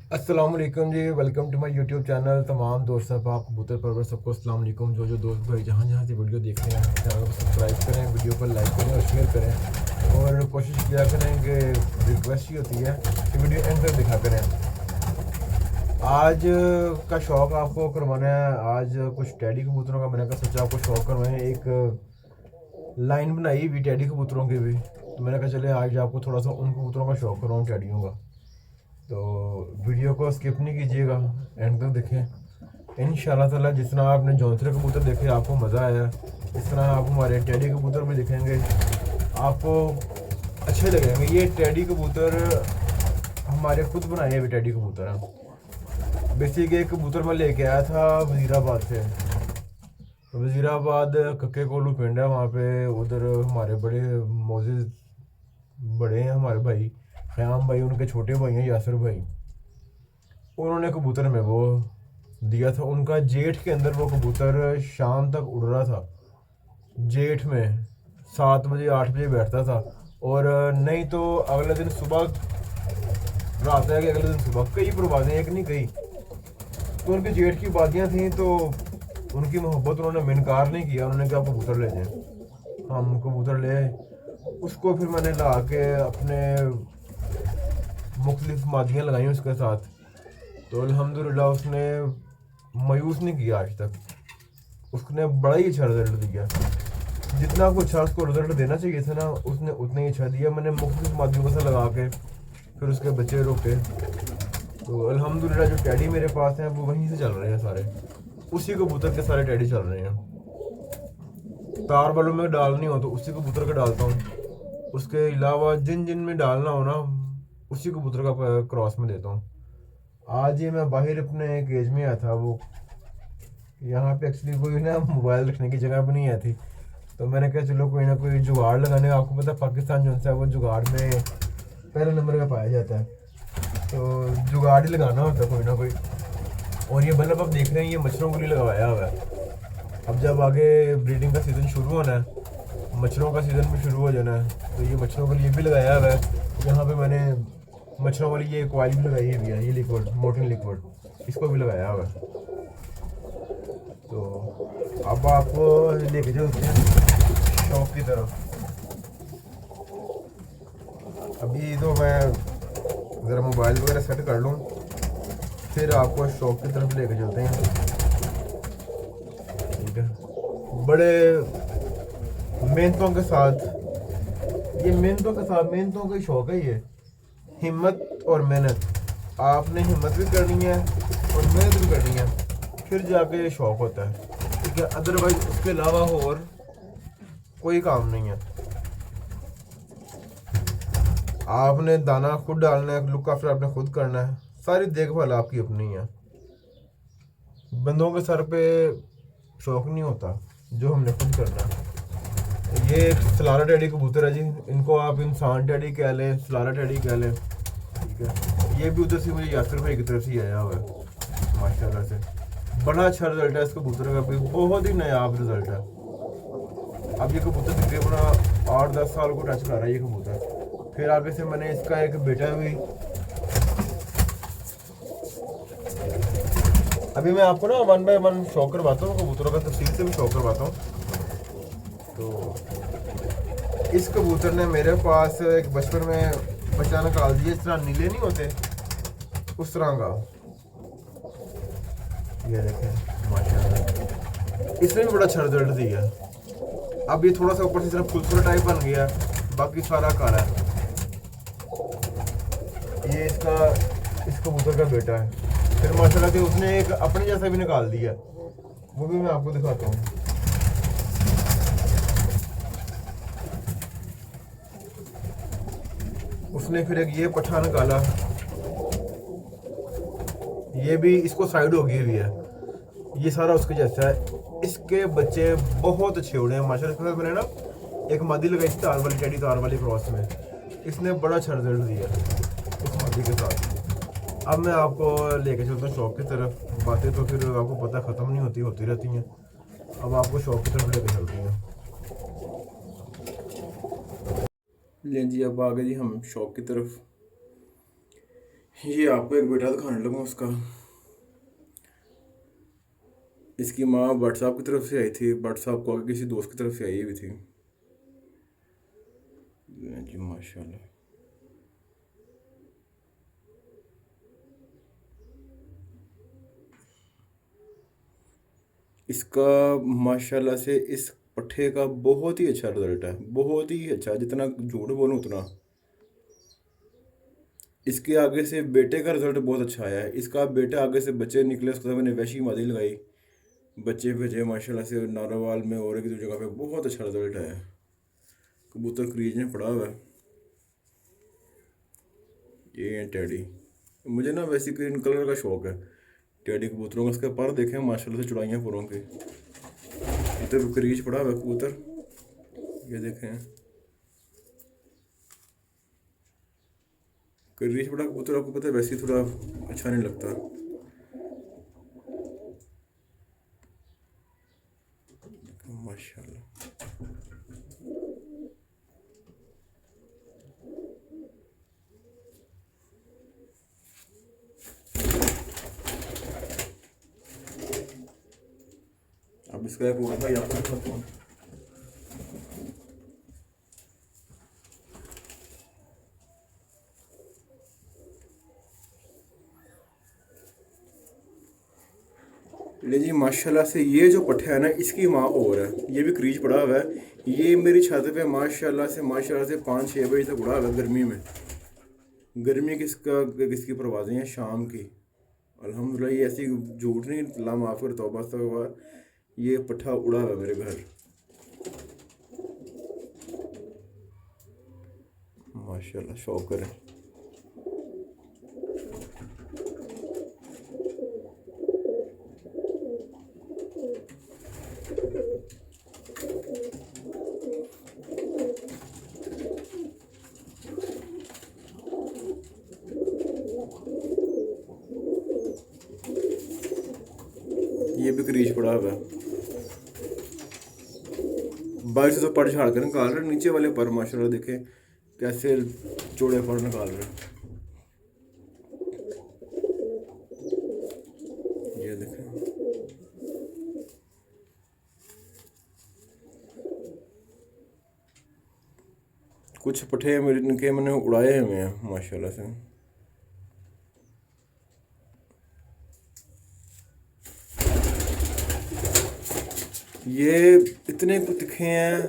अस्सलाम वालेकुम जी। Welcome to my YouTube channel. तमाम दोस्त साहब कबूतर परवर सबको अस्सलाम वालेकुम। जो दोस्त भाई जहाँ जहाँ से वीडियो देख रहे हैं चैनल को सब्सक्राइब करें, वीडियो पर लाइक करें और शेयर करें। और कोशिश किया करें कि रिक्वेस्ट ही होती है कि वीडियो एंड तक दिखा करें। आज का शौक़ आपको करवाना है। आज कुछ टैडी कबूतरों का मैंने कहा सोचा आपको शौक़ करवाएं। एक लाइन बनाई हुई टैडी कबूतरों की भी, तो मैंने कहा चले आज आपको थोड़ा सा उन कबूतरों का शौक़ करवाऊँ, टैडियों का। तो वीडियो को स्किप नहीं कीजिएगा, एंड तक देखें। इंशाल्लाह ताला जितना आपने जौनसरे कबूतर देखे आपको मज़ा आया, इस तरह आप हमारे टैडी कबूतर भी दिखेंगे, आपको अच्छे लगेंगे। ये टैडी कबूतर हमारे खुद बनाए हुए टैडी कबूतर हैं। बेसिक एक कबूतर मैं लेके आया था वज़ीराबाद से। वज़ीराबाद कक्के कोलू पिंड है, वहाँ पे उधर हमारे बड़े मोज़िज़ बड़े हैं हमारे भाई क़याम भाई, उनके छोटे भाई हैं यासिर भाई। उन्होंने कबूतर में वो दिया था, उनका जेठ के अंदर वो कबूतर शाम तक उड़ रहा था। जेठ में 7 बजे 8 बजे बैठता था, और नहीं तो अगले दिन सुबह रात है कि अगले दिन सुबह कई परवाज़ें, एक नहीं कई। तो उनके जेठ की बादियाँ थी, तो उनकी मोहब्बत उन्होंने इनकार नहीं किया। उन्होंने कहा कबूतर ले जाएँ। हम कबूतर ले आए, उसको फिर मैंने ला के अपने मुख्तलिफ मादियाँ लगाई उसके साथ। तो अल्हम्दुलिल्लाह उसने मायूस नहीं किया आज तक। उसने बड़ा ही अच्छा रिजल्ट दिया, जितना कुछ अच्छा उसको रिजल्ट देना चाहिए था ना, उसने उतना ही अच्छा दिया। मैंने मुख्तलिफ मादियों के साथ लगा के फिर उसके बच्चे रोके। तो अल्हम्दुलिल्लाह जो टैडी मेरे पास हैं वो वहीं से चल रहे हैं सारे, उसी कबूतर के सारे टैडी चल रहे हैं। तार वालों में डाल नहीं हो तो उसी कबूतर का डालता हूँ। उसके अलावा जिन जिन में डालना हो ना उसी कबूतर का क्रॉस में देता हूँ। आज ये मैं बाहर अपने केज में आया था, वो यहाँ पे एक्चुअली कोई ना मोबाइल रखने की जगह भी नहीं आई थी, तो मैंने कहा चलो कोई ना कोई जुगाड़ लगाने। आपको पता है पाकिस्तान जो है वो जुगाड़ में पहले नंबर पे पाया जाता है, तो जुगाड़ ही लगाना होता है कोई ना कोई। और ये बल्ब आप देख रहे हैं ये मच्छरों के लिए लगवाया हुआ है। अब जब आगे ब्रीडिंग का सीज़न शुरू होना है, मच्छरों का सीज़न भी शुरू हो जाना है, तो ये मच्छरों के लिए भी लगाया हुआ है। यहाँ पे मैंने मच्छरों वाली ये कॉइल भी लगाई हुई है, ये लिक्विड मोर्टिन लिक्विड, इसको भी लगाया हुआ है। तो अब आपको लेके चलते हैं शॉप की तरफ। अभी तो मैं ज़रा मोबाइल वगैरह सेट कर लूँ, फिर आपको शॉप की तरफ लेके चलते हैं। ठीक है, बड़े मेहनतों के साथ, ये मेहनतों का ही शौक़ है। ये हिम्मत और मेहनत, आपने हिम्मत भी करनी है और मेहनत भी करनी है, फिर जाके ये शौक़ होता है। ठीक है, अदरवाइज उसके अलावा और कोई काम नहीं है। आपने दाना खुद डालना है, लुक आफ्टर आपने खुद करना है, सारी देखभाल आपकी अपनी है। बंदों के सर पे शौक़ नहीं होता जो हमने खुद करना है। ये एक सलारा टैडी कबूतर है जी, इनको आप इंसान टैडी कह लें, सलारा टैडी कह लें। ठीक है, ये भी उधर से मुझे यासिर भाई की तरफ से आया हुआ है माशाल्लाह से। बड़ा अच्छा रिजल्ट है इस कबूतर का भी, बहुत ही नायाब रिजल्ट है। अब ये कबूतर तकरीबन 8-10 साल को टच कर रहा है ये कबूतर। फिर आगे से मैंने इसका एक बेटा भी, अभी मैं आपको ना 1 बाय 1 शौक करवाता हूँ, कबूतरों का तफसील से भी शौक करवाता हूँ। तो इस कबूतर ने मेरे पास एक बचपन में बच्चा निकाल दिया, इस तरह नीले नहीं होते उस तरह का। ये देखें माशाल्लाह, इसने भी बड़ा अच्छा रिजल्ट दिया। अब ये थोड़ा सा ऊपर से सिर्फ फुलफुल टाइप बन गया, बाकी सारा काला है। ये इसका इस कबूतर का बेटा है। फिर माशाल्लाह से उसने एक अपने जैसा भी निकाल दिया, वो भी मैं आपको दिखाता हूँ। उसने फिर एक ये पट्ठा निकाला, ये भी इसको साइड हो गई हुई है, ये सारा उसके जैसा है। इसके बच्चे बहुत अच्छे उड़े हैं माशाल्लाह। मैंने ना एक मादी लगाई थी तार वाली टैडी, तार वाली क्रॉस में, इसने बड़ा अच्छा रिजल्ट दिया उस मादी के साथ। अब मैं आपको लेके चलता हूँ शॉप की तरफ। बातें तो फिर आपको पता ख़त्म नहीं होती, होती रहती हैं। अब आपको शॉप की तरफ लेके चलती हैं। लें जी, अब आ गए जी हम शॉप की तरफ। ये आपको एक बेटा दिखाने लगा उसका। इसकी माँ भट्ट साहब की तरफ से आई थी, भट्ट साहब को आगे किसी दोस्त की तरफ से आई हुई थी। जी माशाल्लाह। इसका माशाल्लाह से इस पट्ठे का बहुत ही अच्छा रिजल्ट है, बहुत ही अच्छा, जितना झूठ बोलूँ उतना। इसके आगे से बेटे का रिजल्ट बहुत अच्छा आया है। इसका बेटा आगे से बच्चे निकले, उसको मैंने वैसी मादी लगाई, बच्चे भेजे माशाल्लाह से नारोवाल में और एक दो जगह पे बहुत अच्छा रिजल्ट आया है। कबूतर क्रीज में पड़ा हुआ है। ये है टैडी। मुझे ना वैसे ग्रीन कलर का शौक है टैडी कबूतरों का। उसके पर देखें माशाल्लाह से चुड़ाइयाँ पुरों के, इधर क्रीज पड़ा हुआ है कबूतर, ये देखें क्रीज पड़ा कबूतर। आपको पता है वैसे ही थोड़ा अच्छा नहीं लगता। माशाल्लाह। अब इसका एक और भाई आपको दिखाता हूँ। ले जी माशाल्लाह से ये जो पट्ठा है ना, इसकी माँ और है, ये भी क्रीज पड़ा हुआ है। ये मेरी छत पे माशाल्लाह से 5-6 बजे तक उड़ा हुआ है गर्मी में। गर्मी किसकी परवाज़ें हैं शाम की। अल्हम्दुलिल्लाह ये ऐसी झूठ नहीं, अल्लाह माफ़ कर, तौबा तौबा। ये पट्ठा उड़ा हुआ है मेरे घर माशाल्लाह, शौक करें। ये भी क्रीज पड़ा हुआ है। बाहर से तो पर झाड़ कर निकाल रहे, नीचे वाले पर माशाल्लाह देखे कैसे चौड़े पर निकाल रहे। ये देखें कुछ पट्ठे मेरे इनके मैंने उड़ाए हुए हैं माशाल्लाह से। ये इतने तिखे हैं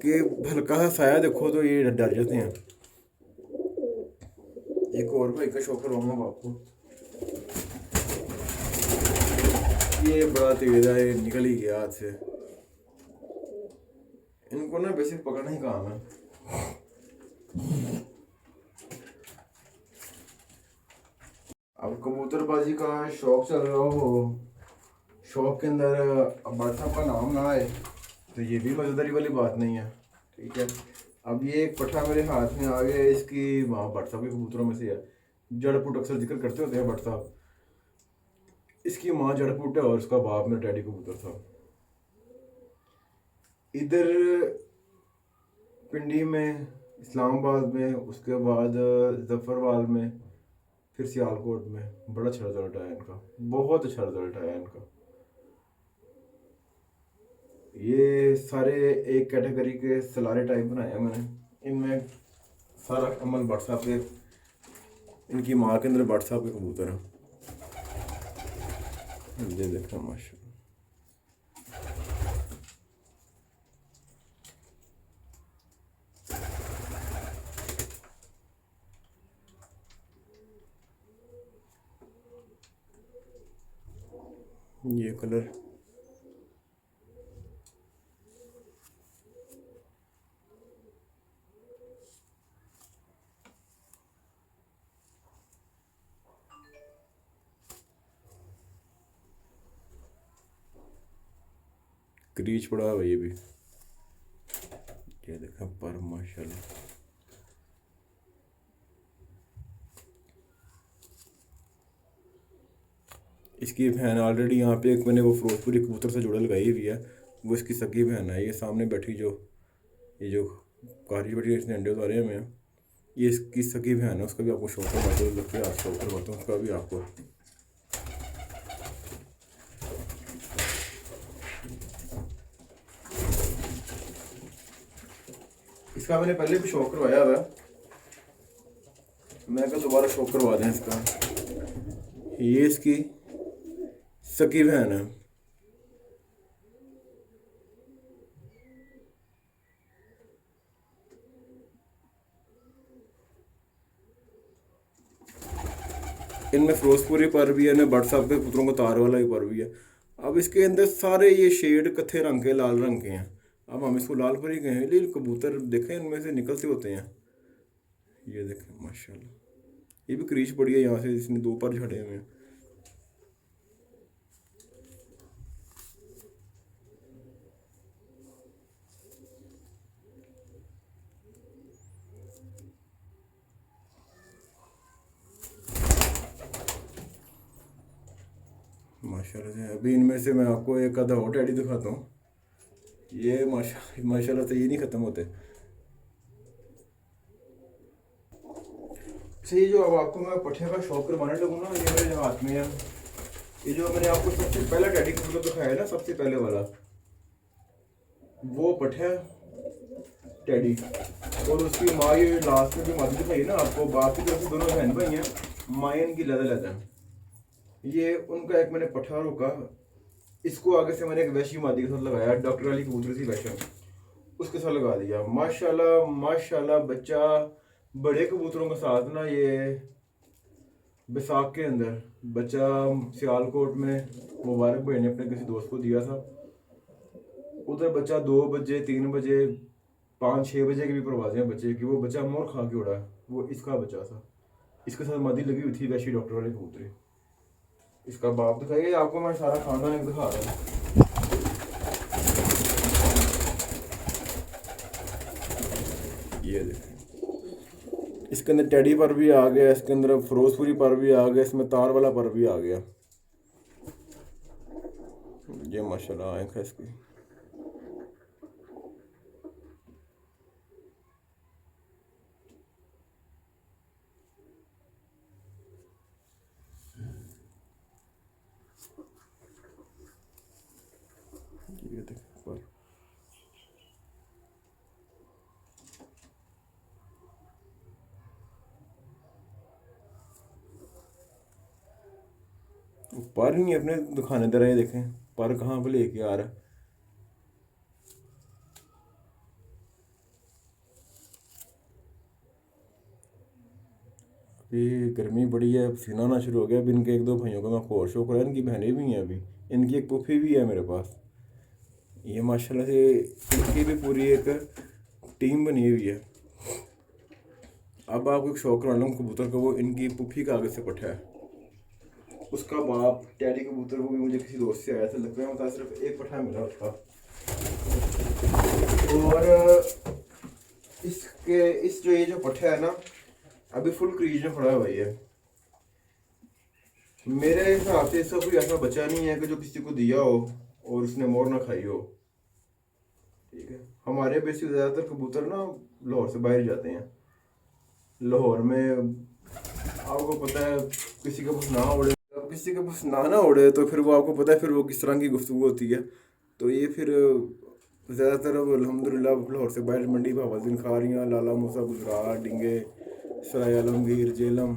कि हल्का सा साया देखो तो ये डर जाते हैं। एक और भाई का शौक करवाऊंगा आपको। ये बड़ा तेज है, ये निकल ही गया हाथ से। इनको ना बेसिक पकड़ना ही काम है। अब कबूतरबाजी का शौक चल रहा हो, शौक के अंदर भट्ट साहब का नाम ना आए तो ये भी मज़ेदारी वाली बात नहीं है। ठीक है, अब ये एक पट्ठा मेरे हाथ में आ गया है, इसकी वहाँ भट्ट साहब के कबूतरों में से है। जड़पुट अक्सर जिक्र करते होते हैं भट्ट साहब। इसकी माँ जड़पुट है और उसका बाप मेरा टैडी कबूतर था। इधर पिंडी में, इस्लामाबाद में, उसके बाद जफरवाल में, फिर सियालकोट में बड़ा अच्छा रिजल्ट आया इनका, बहुत अच्छा रिजल्ट आया इनका। ये सारे एक कैटेगरी के सलारे टाइप बनाए हैं मैंने। इनमें सारा अमल व्हाट्सएप पे, इनकी माँ के अंदर व्हाट्सएप के कबूतर हैं। ये देखो माशा, ये कलर क्रीच पड़ा हुआ ये भी। ये देखा पर माशाल्लाह। इसकी बहन ऑलरेडी यहाँ पे एक मैंने वो फिरोजपुरी कबूतर से जुड़ा लगाई हुई है, वो इसकी सगी बहन है। ये सामने बैठी जो, ये जो कारी बैठी है, इसने अंडे उतारे हुए हैं। ये इसकी सकी बहन है, उसका भी आपको शौक करवाते हैं, लगता है आज शौक करवाता हूँ उसका भी आपको। इसका मैंने पहले भी शौक करवाया हुआ है, मैं क्या दोबारा शौक करवा दें इसका। ये इसकी सकी बहन है। इनमें फिरोजपुरी पर भी है, इनमें बट साहब के पुत्रों को तार वाला ही पर भी है। अब इसके अंदर सारे ये शेड कत्थे रंग के, लाल रंग के हैं। अब हम इसको लाल पर ही कहें, लेकिन कबूतर देखें इनमें से निकलते होते हैं। ये देखें माशाल्लाह, ये भी क्रीच पड़ी है यहाँ से, इसने 2 पर झड़े हुए हैं। माशाल्लाह से अभी इनमें से मैं आपको एक आधा और टैडी दिखाता हूँ। ये माशाल्लाह से ये नहीं ख़त्म होते। अच्छा, ये जो अब आपको मैं पट्ठे का शौक करवाने लगूँ ना, ये मेरे हाथ में है। ये जो मैंने आपको सबसे पहला टैडी कबूतर दिखाया है ना, सबसे पहले वाला, वो पट्ठा टैडी, और उसकी माँ ये लास्ट में जो मादी दिखाई है ना आपको, बाप की तरफ से दोनों बहन भाई हैं, माँ इनकी लदा है। ये उनका एक मैंने पट्ठा रोका, इसको आगे से मैंने एक वैशी मादी के साथ लगाया, डॉक्टर वाली कबूतर थी वैशा, उसके साथ लगा दिया। माशाल्लाह माशाल्लाह बच्चा बड़े कबूतरों के साथ ना, ये बैसाख के अंदर बच्चा सियालकोट में मुबारक भाई ने अपने किसी दोस्त को दिया था। उधर बच्चा 2 बजे 3 बजे 5-6 बजे की भी परवाजें हैं बच्चे की, वो बच्चा मोर खा के उड़ा, वो इसका बच्चा था। इसके साथ मादी लगी हुई थी वैशी डॉक्टर वाली कबूतरी। इसका बाप दिखाइए आपको, मैं सारा खानदान एक दिखा रहा हूँ। ये देखें, इसके अंदर टैडी पर भी आ गया, इसके अंदर फिरोजपुरी पर भी आ गया, इसमें तार वाला पर भी आ गया। ये माशाल्लाह आँख है इसकी। ये देखें पर, पर नहीं अपने दिखाने दे रहे, देखें पर कहाँ पे लेके आ रहा है। अभी गर्मी बड़ी है, पसीना आना शुरू हो गया। अभी इनके 1-2 भाइयों का मैं और शौक रहा है, इनकी बहनें भी हैं, अभी इनकी एक पुफी भी है मेरे पास। ये माशाल्लाह से इनकी भी पूरी एक टीम बनी हुई है। अब आपको एक शौक रहा हूँ कबूतर का, वो इनकी पुफी का आगे से पट्ठा है, उसका बाप टैडी कबूतर, वो भी मुझे किसी दोस्त से आया था, लगता है मतलब सिर्फ एक पट्ठा मिला उसका। और इसके इस जो ये जो पट्ठा है ना, अभी फुल क्रीज में पड़ा हुआ है। मेरे हिसाब से इसका कोई ऐसा बच्चा नहीं है कि जो किसी को दिया हो और उसने मोर ना खाई हो। ठीक है, हमारे बेसिक ज़्यादातर कबूतर ना लाहौर से बाहर जाते हैं। लाहौर में आपको पता है किसी का बस ना उड़े, अब किसी का बस ना उड़े तो फिर वो आपको पता है फिर वो किस तरह की गुफ्तगू होती है। तो ये फिर ज़्यादातर अब अल्हम्दुलिल्लाह लाहौर से बाहर मंडी भावलदीन खारियाँ, लाला मूसा, गुजरात, डिंगे, सराय आलमगीर, जेलम,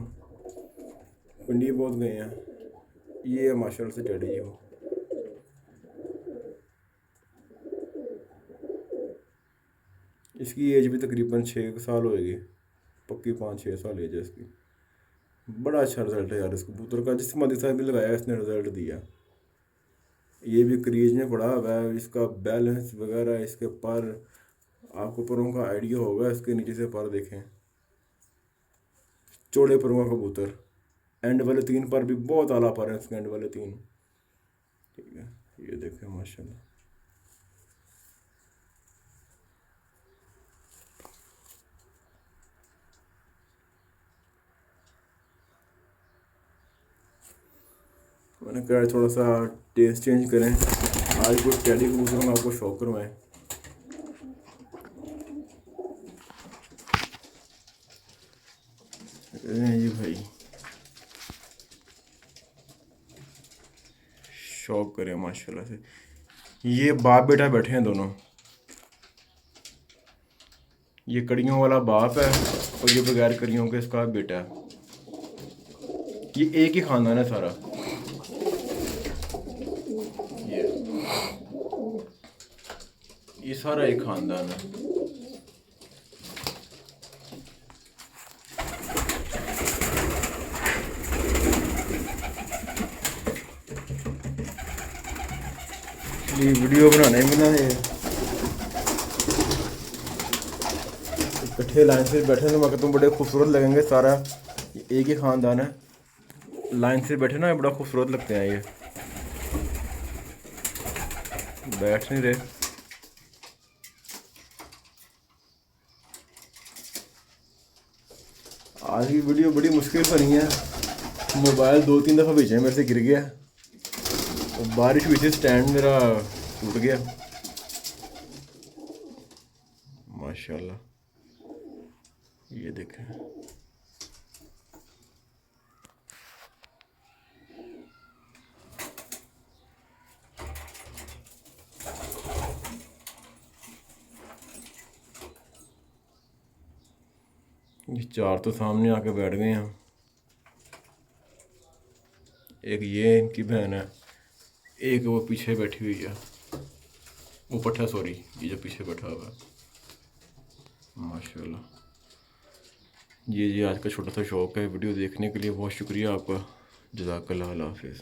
पिंडी बहुत गए हैं। ये माशाल्लाह से टैडी है वो। इसकी एज भी तकरीबन 6 साल होएगी, पक्की 5-6 साल एज है इसकी। बड़ा अच्छा रिजल्ट है यार इस कबूतर का, जिस मादी साहब भी लगाया इसने रिजल्ट दिया। ये भी क्रीज में पड़ा हुआ है, इसका बैलेंस वगैरह, इसके पर आपको परों का आइडिया होगा। इसके नीचे से पर देखें, चौड़े परों का कबूतर, एंड वाले 3 पर भी बहुत आला पर है इसके, एंड वाले 3। ठीक है, ये देखें माशाल्लाह। मैंने कहा थोड़ा सा टेस्ट चेंज करें, आज कुछ टैडी कबूतरों में आपको शौक करवाएं। रहे हैं जी भाई, शौक करें माशाल्लाह से। ये बाप बेटा बैठे हैं दोनों, ये कड़ियों वाला बाप है और ये बगैर कड़ियों के इसका बेटा है। ये एक ही खानदान है सारा। ये सारा एक खानदान है। ये वीडियो बनाने में ना ये इकट्ठे लाइन से बैठे तो मगर तुम बड़े खूबसूरत लगेंगे। सारा एक ही ख़ानदान है, लाइन से बैठे ना बड़ा खूबसूरत लगते हैं। ये बैठ नहीं रहे। आज की वीडियो बड़ी मुश्किल बनी है। मोबाइल 2-3 दफ़ा भेजे मेरे से गिर गया, और बारिश हुई थी, स्टैंड मेरा टूट गया। माशाल्लाह, ये देखें। ये 4 तो सामने आके बैठ गए हैं। एक ये इनकी बहन है, एक वो पीछे बैठी हुई है, वो पट्टा, सॉरी, ये जो पीछे बैठा हुआ है। माशाल्लाह। ये आज का छोटा सा शौक़ है। वीडियो देखने के लिए बहुत शुक्रिया आपका। जज़ाकल्लाह, अल्लाह हाफ़िज़।